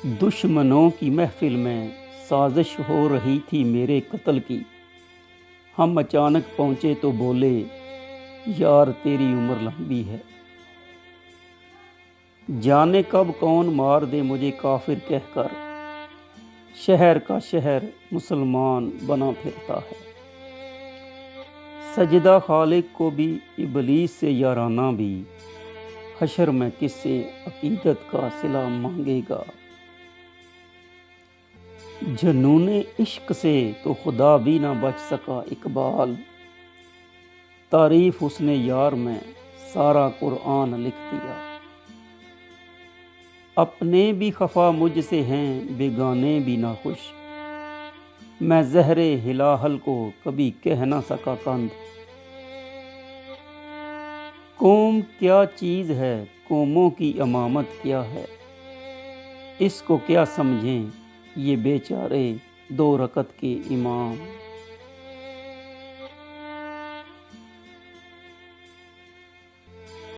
دشمنوں کی محفل میں سازش ہو رہی تھی میرے قتل کی۔ ہم اچانک پہنچے تو بولے یار تیری عمر لمبی ہے، جانے کب کون مار دے مجھے کافر کہہ کر، شہر کا شہر مسلمان بنا پھرتا ہے۔ سجدہ خالق کو بھی ابلیس سے یارانہ بھی، حشر میں کس سے عقیدت کا صلہ مانگے گا۔ جنون عشق سے تو خدا بھی نہ بچ سکا اقبال، تعریف حسن یار میں سارا قرآن لکھ دیا۔ اپنے بھی خفا مجھ سے ہیں بیگانے بھی ناخوش، میں زہر ہلاہل کو کبھی کہہ نہ سکا کند۔ قوم کیا چیز ہے، قوموں کی امامت کیا ہے، اس کو کیا سمجھیں یہ بیچارے دو رکعت کے امام۔